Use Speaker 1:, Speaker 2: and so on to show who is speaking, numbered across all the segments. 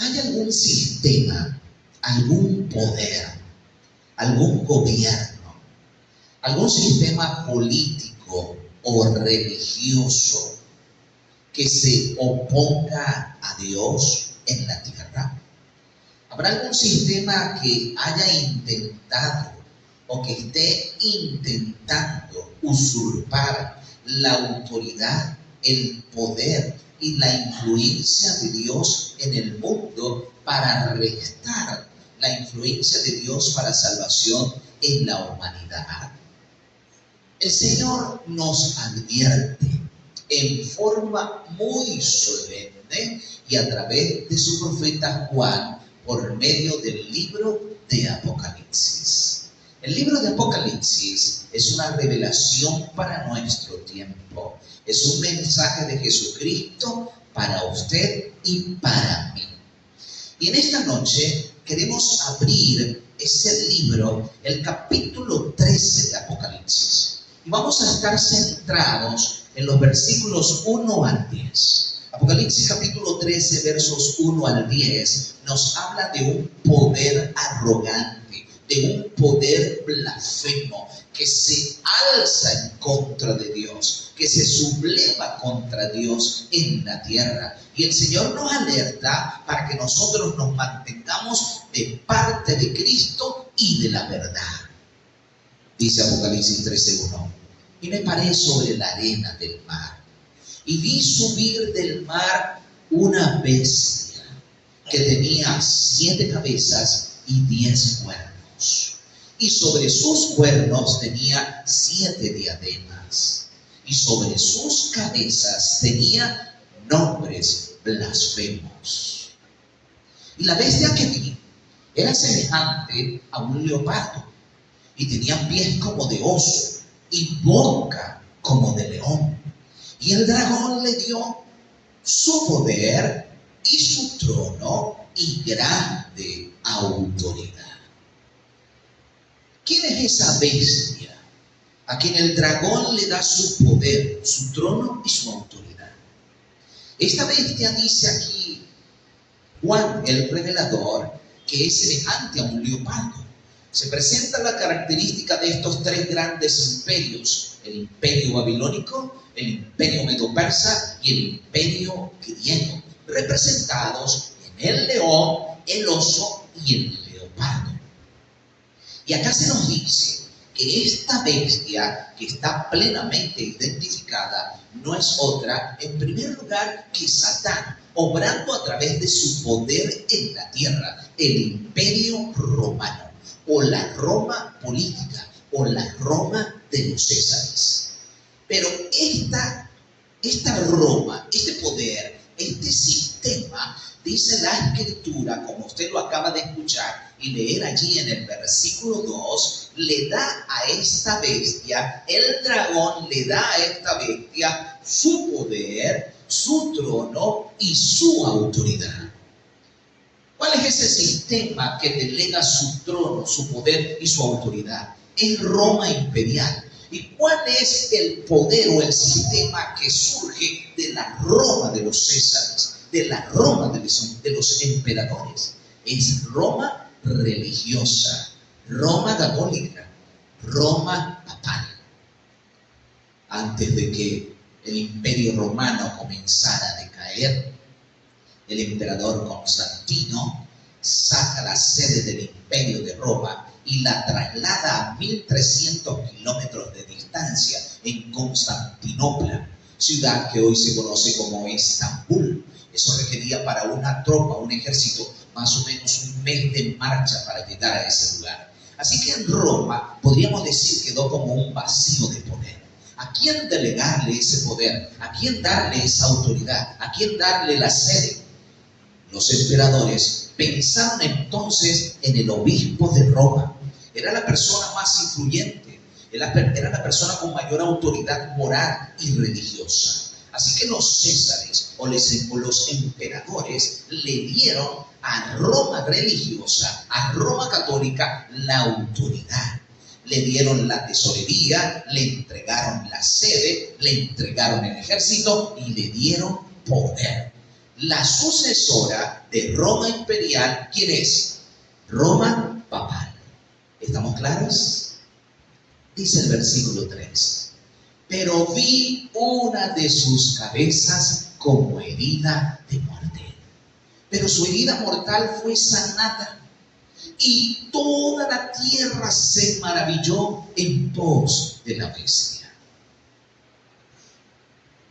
Speaker 1: ¿Hay algún sistema, algún poder, algún gobierno, algún sistema político o religioso que se oponga a Dios en la tierra? ¿Habrá algún sistema que haya intentado o que esté intentando usurpar la autoridad, el poder y la influencia de Dios en el mundo para restar la influencia de Dios para salvación en la humanidad? El Señor nos advierte en forma muy solemne y a través de su profeta Juan por medio del libro de Apocalipsis. El libro de Apocalipsis es una revelación para nuestro tiempo. Es un mensaje de Jesucristo para usted y para mí. Y en esta noche queremos abrir ese libro, el capítulo 13 de Apocalipsis. Y vamos a estar centrados en los versículos 1 al 10. Apocalipsis capítulo 13, versos 1 al 10, nos habla de un poder arrogante, de un poder blasfemo, que se alza en contra de Dios, que se subleva contra Dios en la tierra. Y el Señor nos alerta para que nosotros nos mantengamos de parte de Cristo y de la verdad. Dice Apocalipsis 13:1: y me paré sobre la arena del mar, y vi subir del mar una bestia que tenía 7 cabezas y 10 cuernos, y sobre sus cuernos tenía 7 diademas, y sobre sus cabezas tenía nombres blasfemos. Y la bestia que vi era semejante a un leopardo, y tenía pies como de oso y boca como de león. Y el dragón le dio su poder y su trono y grande autoridad. ¿Quién es esa bestia a quien el dragón le da su poder, su trono y su autoridad? Esta bestia, dice aquí Juan el revelador, que es semejante a un leopardo. Se presenta la característica de estos 3 grandes imperios: el imperio babilónico, el imperio medo-persa y el imperio griego, representados en el león, el oso y el leopardo. Y acá se nos dice que esta bestia, que está plenamente identificada, no es otra, en primer lugar, que Satán, obrando a través de su poder en la tierra, el imperio romano, o la Roma política, o la Roma de los Césares. Pero esta Roma, este poder, este sistema, dice la Escritura, como usted lo acaba de escuchar y leer allí en el versículo 2, le da a esta bestia, el dragón le da a esta bestia su poder, su trono y su autoridad. ¿Cuál es ese sistema que delega su trono, su poder y su autoridad? Es Roma imperial. ¿Y cuál es el poder o el sistema que surge de la Roma de los Césares, de la Roma de los emperadores? Es Roma religiosa, Roma católica, Roma papal. Antes de que el imperio romano comenzara a decaer, el emperador Constantino saca la sede del imperio de Roma y la traslada a 1300 kilómetros de distancia en Constantinopla, ciudad que hoy se conoce como Estambul. Eso requería para una tropa, un ejército, más o menos un mes de marcha para llegar a ese lugar. Así que en Roma, podríamos decir, quedó como un vacío de poder. ¿A quién delegarle ese poder? ¿A quién darle esa autoridad? ¿A quién darle la sede? Los emperadores pensaron entonces en el obispo de Roma. Era la persona más influyente, era la persona con mayor autoridad moral y religiosa. Así que los césares o los emperadores le dieron a Roma religiosa, a Roma católica, la autoridad. Le dieron la tesorería, le entregaron la sede, le entregaron el ejército y le dieron poder. la sucesora de Roma imperial, ¿quién es? Roma papal. ¿Estamos claros? Dice el versículo 3. Pero vi una de sus cabezas como herida de muerte. Pero su herida mortal fue sanada. Y toda la tierra se maravilló en pos de la bestia.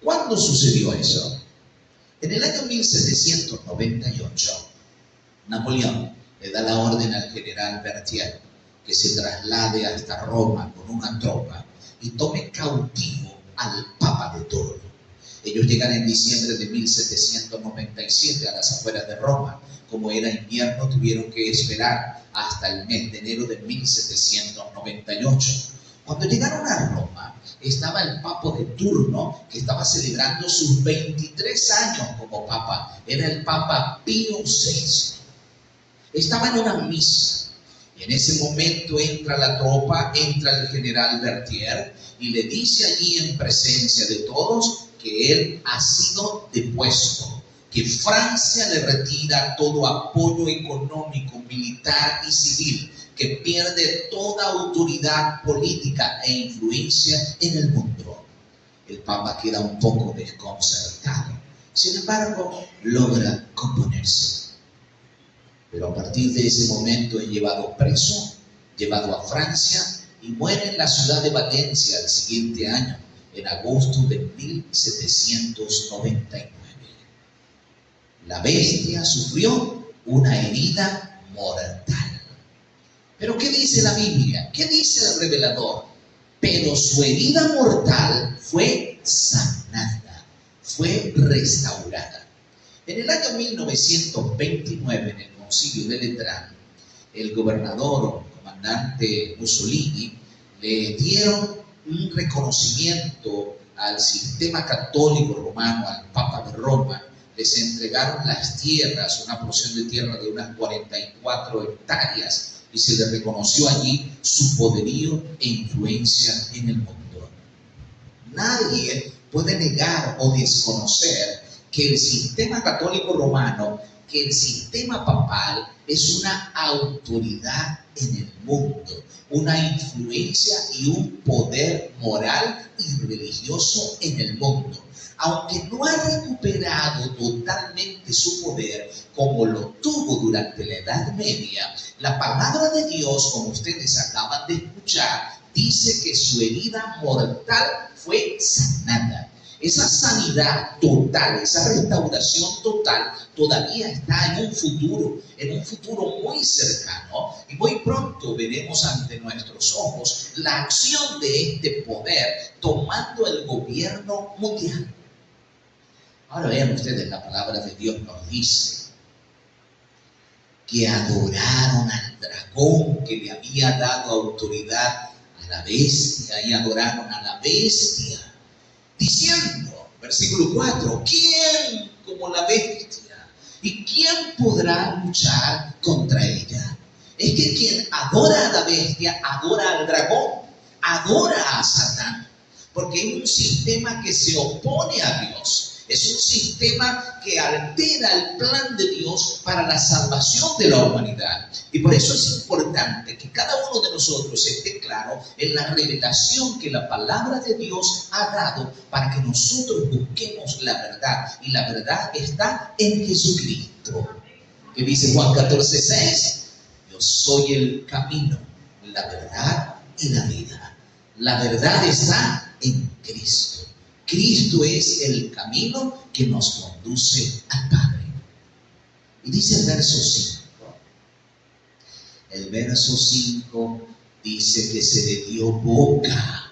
Speaker 1: ¿Cuándo sucedió eso? En el año 1798, Napoleón le da la orden al general Berthier que se traslade hasta Roma con una tropa y tome cautivo al Papa de turno. Ellos llegan en diciembre de 1797 a las afueras de Roma. Como era invierno, tuvieron que esperar hasta el mes de enero de 1798. Cuando llegaron a Roma, estaba el Papa de turno que estaba celebrando sus 23 años como Papa. Era el Papa Pío VI. Estaba en una misa. Y en ese momento entra la tropa, entra el general Berthier y le dice allí en presencia de todos que él ha sido depuesto, que Francia le retira todo apoyo económico, militar y civil, que pierde toda autoridad política e influencia en el mundo. El Papa queda un poco desconcertado. Sin embargo, logra componerse. Pero a partir de ese momento es llevado preso, llevado a Francia y muere en la ciudad de Valencia el siguiente año, en agosto de 1799. La bestia sufrió una herida mortal. ¿Pero qué dice la Biblia? ¿Qué dice el revelador? Pero su herida mortal fue sanada, fue restaurada. En el año 1929, en el Concilio de Letrán, el gobernador o comandante Mussolini le dieron un reconocimiento al sistema católico romano, al Papa de Roma. Les entregaron las tierras, una porción de tierra de unas 44 hectáreas, y se le reconoció allí su poderío e influencia en el mundo. Nadie puede negar o desconocer que el sistema católico romano, que el sistema papal es una autoridad en el mundo, una influencia y un poder moral y religioso en el mundo. Aunque no ha recuperado totalmente su poder como lo tuvo durante la Edad Media, la palabra de Dios, como ustedes acaban de escuchar, dice que su herida mortal fue sanada. Esa sanidad total, esa restauración total, todavía está en un futuro muy cercano, y muy pronto veremos ante nuestros ojos la acción de este poder tomando el gobierno mundial. Ahora vean ustedes, la palabra de Dios nos dice que adoraron al dragón que le había dado autoridad a la bestia, y adoraron a la bestia, diciendo, versículo 4, ¿quién como la bestia? ¿Y quién podrá luchar contra ella? Es que quien adora a la bestia, adora al dragón, adora a Satán, porque es un sistema que se opone a Dios. Es un sistema que altera el plan de Dios para la salvación de la humanidad. Y por eso es importante que cada uno de nosotros esté claro en la revelación que la palabra de Dios ha dado para que nosotros busquemos la verdad. Y la verdad está en Jesucristo. Que dice Juan 14:6, yo soy el camino, la verdad y la vida. La verdad está en Cristo. Cristo es el camino que nos conduce al Padre. Y dice el verso 5. El verso 5 dice que se le dio boca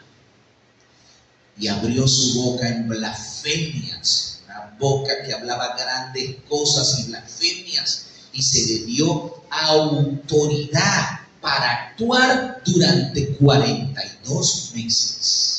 Speaker 1: y abrió su boca en blasfemias. Una boca que hablaba grandes cosas y blasfemias. Y se le dio autoridad para actuar durante 42 meses.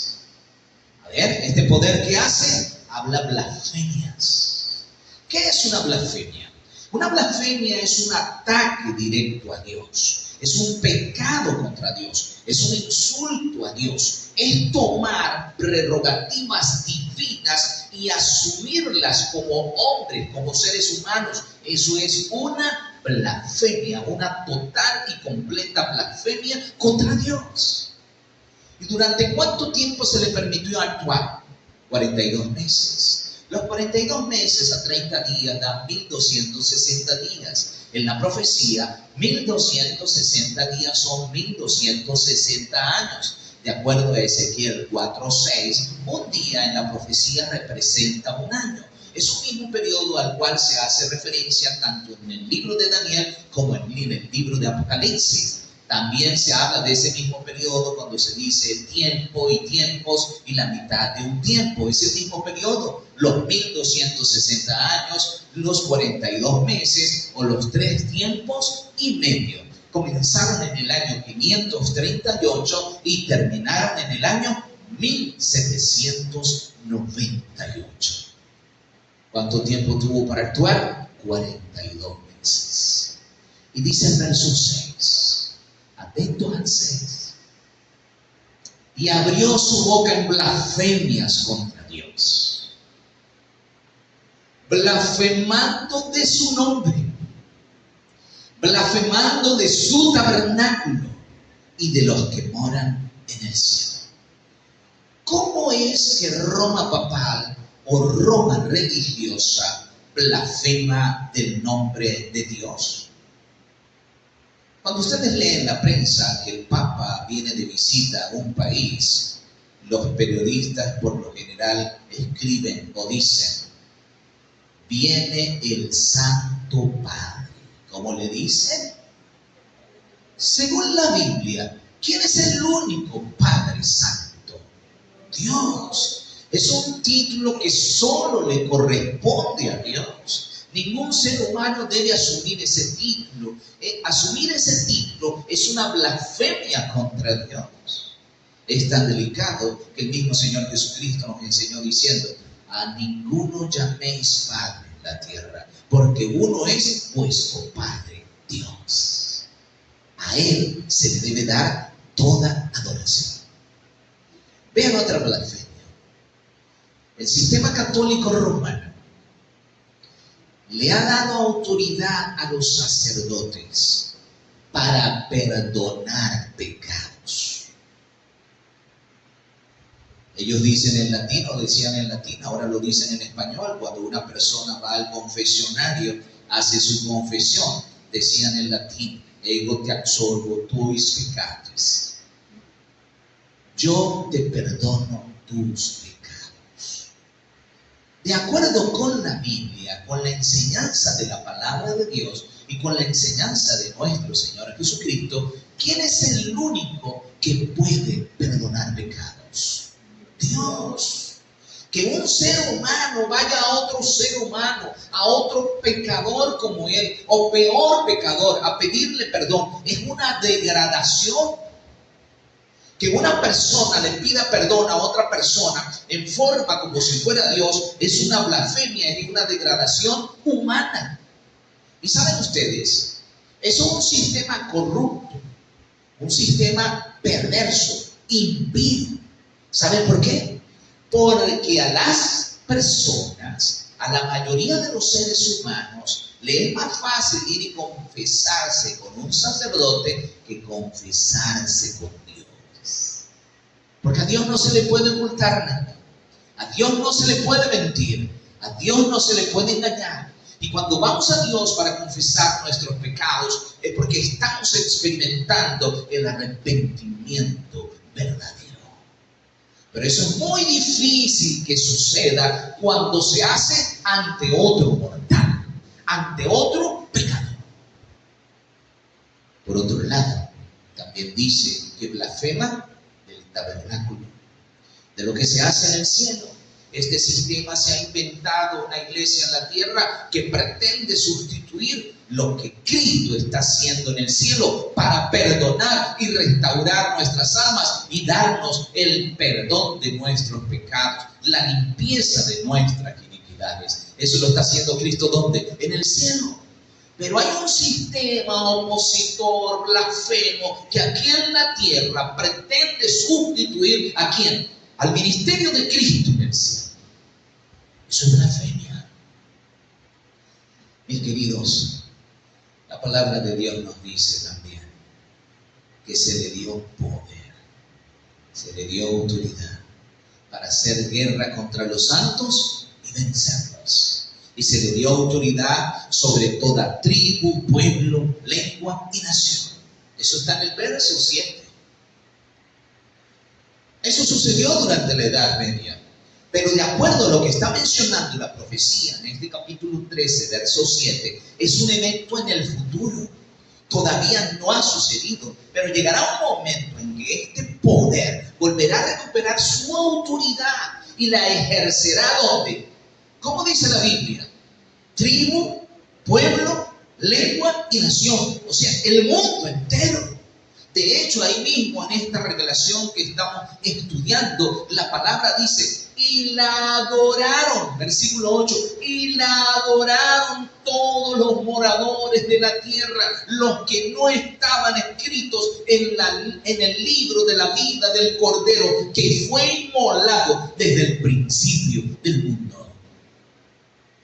Speaker 1: A ver, este poder que hace, habla blasfemias. ¿Qué es una blasfemia? Una blasfemia es un ataque directo a Dios. Es un pecado contra Dios. Es un insulto a Dios. Es tomar prerrogativas divinas y asumirlas como hombres, como seres humanos. Eso es una blasfemia, una total y completa blasfemia contra Dios. ¿Y durante cuánto tiempo se le permitió actuar? 42 meses. Los 42 meses a 30 días dan 1260 días. En la profecía, 1260 días son 1260 años. De acuerdo a Ezequiel 4:6, un día en la profecía representa un año. Es un mismo periodo al cual se hace referencia tanto en el libro de Daniel como en el libro de Apocalipsis. También se habla de ese mismo periodo cuando se dice tiempo y tiempos y la mitad de un tiempo. Ese mismo periodo, los 1260 años, los 42 meses o los 3 tiempos y medio. Comenzaron en el año 538 y terminaron en el año 1798. ¿Cuánto tiempo tuvo para actuar? 42 meses. Y dice el verso 6, atentos al 6, y abrió su boca en blasfemias contra Dios, blasfemando de su nombre, blasfemando de su tabernáculo y de los que moran en el cielo. ¿Cómo es que Roma papal o Roma religiosa blasfema del nombre de Dios? Cuando ustedes leen la prensa que el Papa viene de visita a un país, los periodistas por lo general escriben o dicen: viene el Santo Padre. ¿Cómo le dicen? Según la Biblia, ¿quién es el único Padre Santo? Dios. Es un título que solo le corresponde a Dios. Ningún ser humano debe asumir ese título. Asumir ese título es una blasfemia contra Dios. Es tan delicado que el mismo Señor Jesucristo nos enseñó diciendo: a ninguno llaméis Padre en la tierra, porque uno es vuestro Padre, Dios. A Él se le debe dar toda adoración. Vean otra blasfemia. El sistema católico romano le ha dado autoridad a los sacerdotes para perdonar pecados. Ellos dicen en latín, o decían en latín, ahora lo dicen en español. Cuando una persona va al confesionario, hace su confesión, decían en latín: ego te absolvo tuis peccatis. Yo te perdono tus pecados. De acuerdo con la Biblia, con la enseñanza de la palabra de Dios y con la enseñanza de nuestro Señor Jesucristo, ¿quién es el único que puede perdonar pecados? Dios. Que un ser humano vaya a otro ser humano, a otro pecador como él, o peor pecador, a pedirle perdón, es una degradación. Que una persona le pida perdón a otra persona en forma como si fuera Dios es una blasfemia, es una degradación humana. Y saben ustedes, eso es un sistema corrupto, un sistema perverso, impío. ¿Saben por qué? Porque a las personas, a la mayoría de los seres humanos, le es más fácil ir y confesarse con un sacerdote que confesarse con Dios. Porque a Dios no se le puede ocultar nada. A Dios no se le puede mentir. A Dios no se le puede engañar. Y cuando vamos a Dios para confesar nuestros pecados, es porque estamos experimentando el arrepentimiento verdadero. Pero eso es muy difícil que suceda cuando se hace ante otro mortal, ante otro pecador. Por otro lado, también dice que blasfema tabernáculo, de lo que se hace en el cielo. Este sistema se ha inventado una iglesia en la tierra que pretende sustituir lo que Cristo está haciendo en el cielo para perdonar y restaurar nuestras almas y darnos el perdón de nuestros pecados, la limpieza de nuestras iniquidades. Eso lo está haciendo Cristo, ¿dónde? En el cielo. Pero hay un sistema opositor, blasfemo, que aquí en la tierra pretende sustituir ¿a quién? Al ministerio de Cristo en el cielo. Eso es blasfemia. Mis queridos, la palabra de Dios nos dice también que se le dio poder, se le dio autoridad para hacer guerra contra los santos y vencerlos. Y se le dio autoridad sobre toda tribu, pueblo, lengua y nación. Eso está en el verso 7. Eso sucedió durante la Edad Media. Pero de acuerdo a lo que está mencionando la profecía en este capítulo 13, verso 7, es un evento en el futuro. Todavía no ha sucedido, pero llegará un momento en que este poder volverá a recuperar su autoridad y la ejercerá ¿dónde? ¿Cómo dice la Biblia? Tribu, pueblo, lengua y nación. O sea, el mundo entero. De hecho, ahí mismo en esta revelación que estamos estudiando, la palabra dice, y la adoraron, versículo 8, y la adoraron todos los moradores de la tierra, los que no estaban escritos en el libro de la vida del Cordero, que fue inmolado desde el principio del mundo.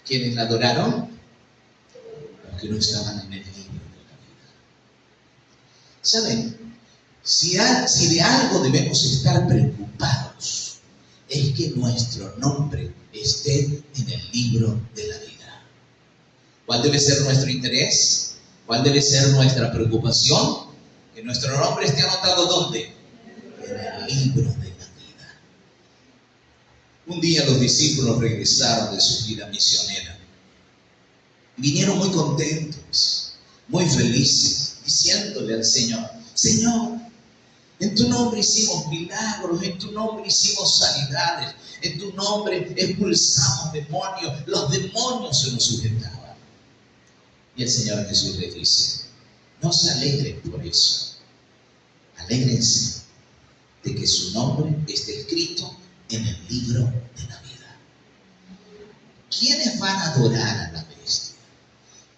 Speaker 1: ¿Quiénes la adoraron? Los que no estaban en el libro de la vida. ¿Saben? Si de algo debemos estar preocupados, es que nuestro nombre esté en el libro de la vida. ¿Cuál debe ser nuestro interés? ¿Cuál debe ser nuestra preocupación? Que nuestro nombre esté anotado ¿dónde? En el libro de la vida. Un día los discípulos regresaron de su vida misionera. Vinieron muy contentos, muy felices, diciéndole al Señor, Señor, en tu nombre hicimos milagros, en tu nombre hicimos sanidades, en tu nombre expulsamos demonios, los demonios se nos sujetaban. Y el Señor Jesús les dice, no se alegren por eso, alégrense de que su nombre esté escrito en el libro de la vida. ¿Quiénes van a adorar a la bestia?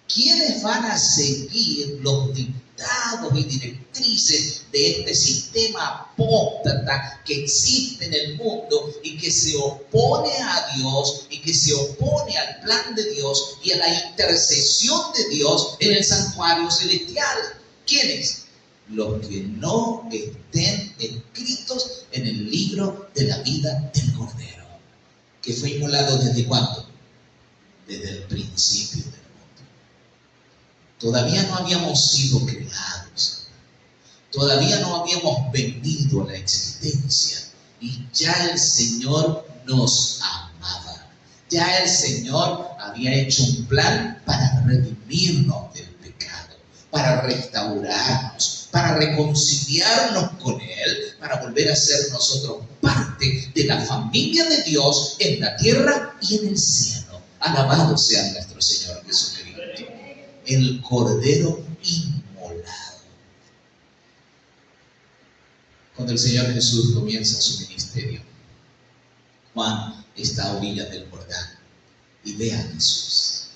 Speaker 1: ¿Quiénes van a seguir los dictados y directrices de este sistema apóstata que existe en el mundo y que se opone a Dios y que se opone al plan de Dios y a la intercesión de Dios en el santuario celestial? ¿Quiénes? Los que no estén escritos en el libro de la vida del Cordero, que fue inmolado ¿desde cuándo? Desde el principio del mundo. Todavía no habíamos sido creados, todavía no habíamos venido a la existencia y ya el Señor nos amaba. Ya el Señor había hecho un plan para redimirnos del pecado, para restaurarnos, para reconciliarnos con Él, para volver a ser nosotros parte de la familia de Dios en la tierra y en el cielo. Alabado sea nuestro Señor Jesucristo. El Cordero inmolado. Cuando el Señor Jesús comienza su ministerio, Juan está a orillas del Jordán y ve a Jesús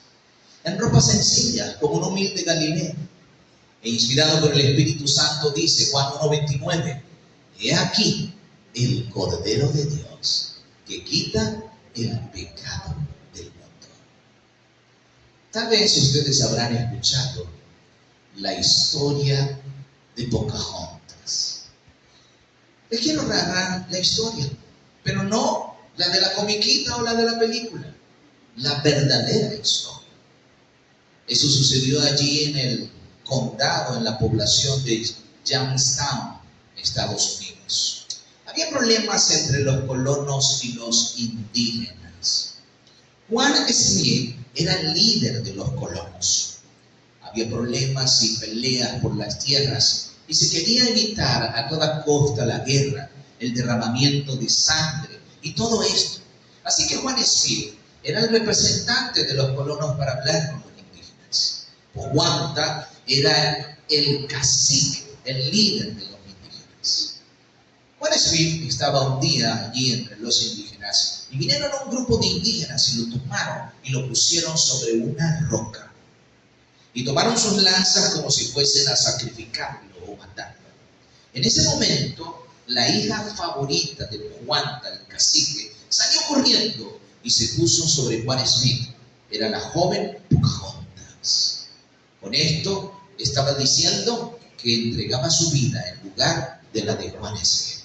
Speaker 1: en ropa sencilla, como un humilde Galileo, e inspirado por el Espíritu Santo dice Juan 1:29, he aquí el Cordero de Dios que quita el pecado del mundo. Tal vez ustedes habrán escuchado la historia de Pocahontas. Les quiero narrar la historia, pero no la de la comiquita o la de la película, la verdadera historia. Eso sucedió allí en el condado, en la población de Jamestown, Estados Unidos. Había problemas entre los colonos y los indígenas. Juan Smith era el líder de los colonos. Había problemas y peleas por las tierras y se quería evitar a toda costa la guerra, el derramamiento de sangre y todo esto. Así que Juan Smith era el representante de los colonos para hablar con los indígenas. Powhatan era el cacique, el líder de los indígenas. Juan Smith estaba un día allí entre los indígenas y vinieron un grupo de indígenas y lo tomaron y lo pusieron sobre una roca. Y tomaron sus lanzas como si fuesen a sacrificarlo o matarlo. En ese momento, la hija favorita de Powhatan, el cacique, salió corriendo y se puso sobre Juan Smith. Era la joven Pocahontas. Con esto estaba diciendo que entregaba su vida en lugar de la de Juan Smith.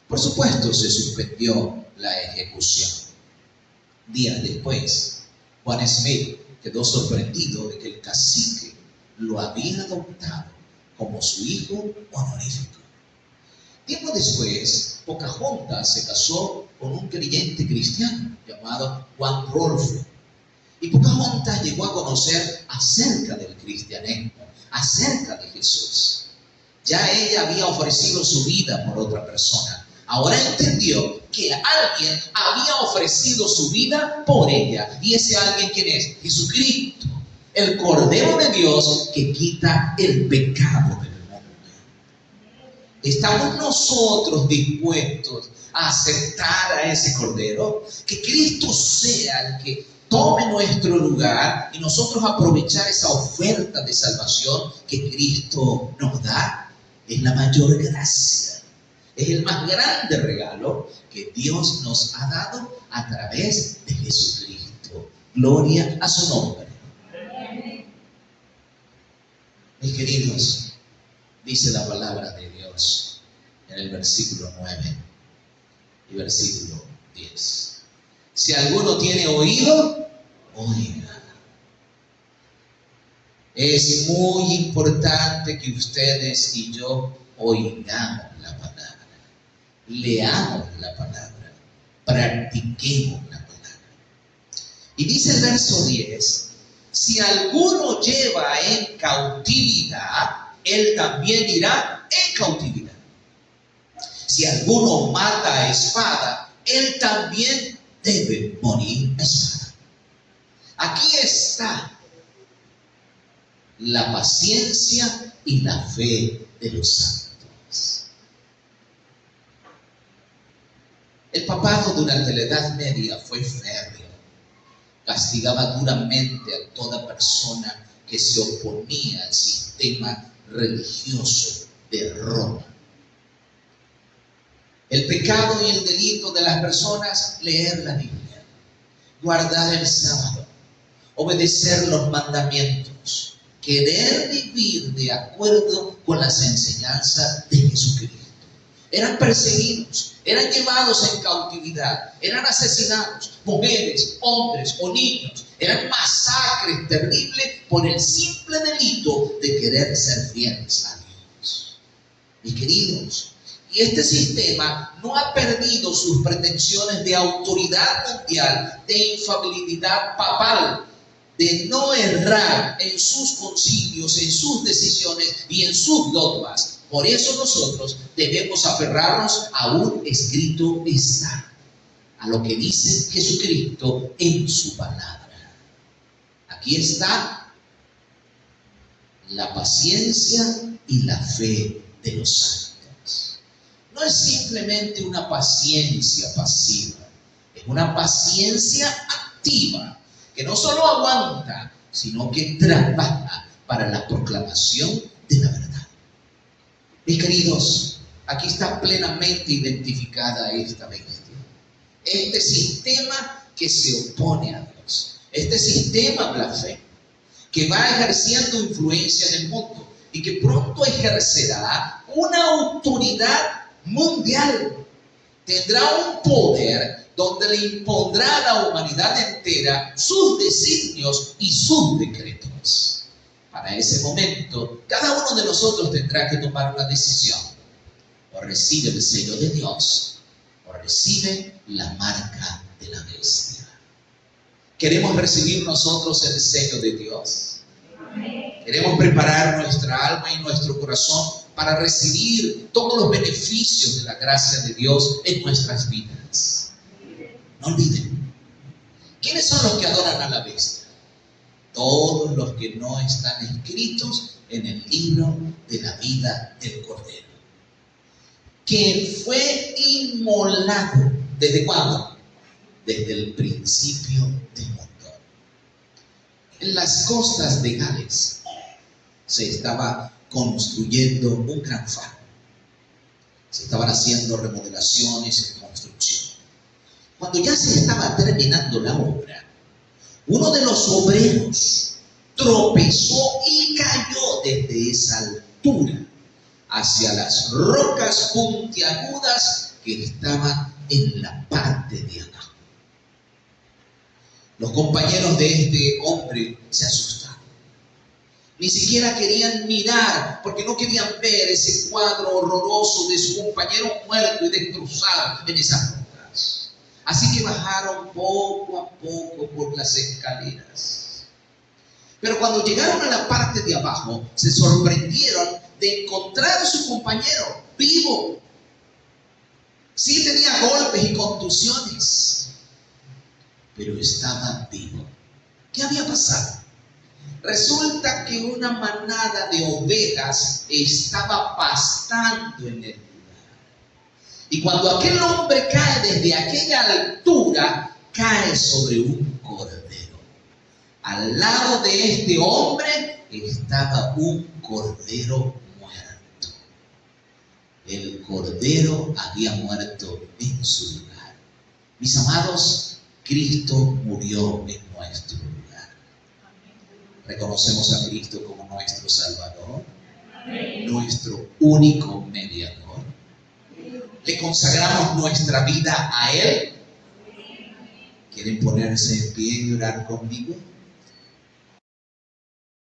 Speaker 1: Por supuesto, se suspendió la ejecución. Días después, Juan Smith quedó sorprendido de que el cacique lo había adoptado como su hijo honorífico. Tiempo después, Pocahontas se casó con un creyente cristiano llamado Juan Rolfe. Y Pocahontas llegó a conocer acerca del cristianismo, acerca de Jesús. Ya ella había ofrecido su vida por otra persona. Ahora entendió que alguien había ofrecido su vida por ella. ¿Y ese alguien quién es? Jesucristo, el Cordero de Dios que quita el pecado del mundo. ¿Estamos nosotros dispuestos a aceptar a ese Cordero? Que Cristo sea el que tome nuestro lugar y nosotros aprovechar esa oferta de salvación que Cristo nos da. Es la mayor gracia. Es el más grande regalo que Dios nos ha dado a través de Jesucristo. Gloria a su nombre. Mis queridos, dice la palabra de Dios en el versículo 9 y versículo 10. Si alguno tiene oído, oiga. Es muy importante que ustedes y yo oigamos la palabra. Leamos la palabra, practiquemos la palabra. Y dice el verso 10, si alguno lleva en cautividad, él también irá en cautividad. Si alguno mata a espada, él también debe morir a espada. Aquí está la paciencia y la fe de los santos. El papado durante la Edad Media fue férreo. Castigaba duramente a toda persona que se oponía al sistema religioso de Roma. El pecado y el delito de las personas: leer la Biblia, guardar el sábado, obedecer los mandamientos, querer vivir de acuerdo con las enseñanzas de Jesucristo. Eran perseguidos, eran llevados en cautividad, eran asesinados, mujeres, hombres o niños. Eran masacres terribles por el simple delito de querer ser fieles a Dios. Mis queridos, y este sistema no ha perdido sus pretensiones de autoridad mundial, de infalibilidad papal, de no errar en sus concilios, en sus decisiones y en sus dogmas. Por eso nosotros debemos aferrarnos a un escrito está, a lo que dice Jesucristo en su palabra. Aquí está la paciencia y la fe de los santos. No es simplemente una paciencia pasiva, es una paciencia activa, que no solo aguanta, sino que trabaja para la proclamación de la verdad. Mis queridos, aquí está plenamente identificada esta bestia. Este sistema que se opone a Dios, este sistema blasfemo, que va ejerciendo influencia en el mundo y que pronto ejercerá una autoridad mundial. Tendrá un poder donde le impondrá a la humanidad entera sus designios y sus decretos. Para ese momento, cada uno de nosotros tendrá que tomar una decisión. O recibe el sello de Dios, o recibe la marca de la bestia. ¿Queremos recibir nosotros el sello de Dios? Queremos preparar nuestra alma y nuestro corazón para recibir todos los beneficios de la gracia de Dios en nuestras vidas. No olviden, ¿quiénes son los que adoran a la bestia? Todos los que no están escritos en el libro de la vida del Cordero, que fue inmolado. ¿Desde cuándo? Desde el principio del mundo. En las costas de Gales se estaba construyendo un gran faro. Se estaban haciendo remodelaciones y construcción. Cuando ya se estaba terminando la obra, uno de los obreros tropezó y cayó desde esa altura hacia las rocas puntiagudas que estaban en la parte de abajo. Los compañeros de este hombre se asustaron. Ni siquiera querían mirar, porque no querían ver ese cuadro horroroso de su compañero muerto y destrozado en esas rocas. Así que bajaron poco a poco por las escaleras. Pero cuando llegaron a la parte de abajo, se sorprendieron de encontrar a su compañero vivo. Sí tenía golpes y contusiones, pero estaba vivo. ¿Qué había pasado? Resulta que una manada de ovejas estaba pastando en el lugar. Y cuando aquel hombre cae desde aquella altura, cae sobre un cordero. Al lado de este hombre estaba un cordero muerto. El cordero había muerto en su lugar. Mis amados, Cristo murió en nuestro lugar. Reconocemos a Cristo como nuestro Salvador, nuestro único mediador. Le consagramos nuestra vida a Él. ¿Quieren ponerse en pie y orar conmigo?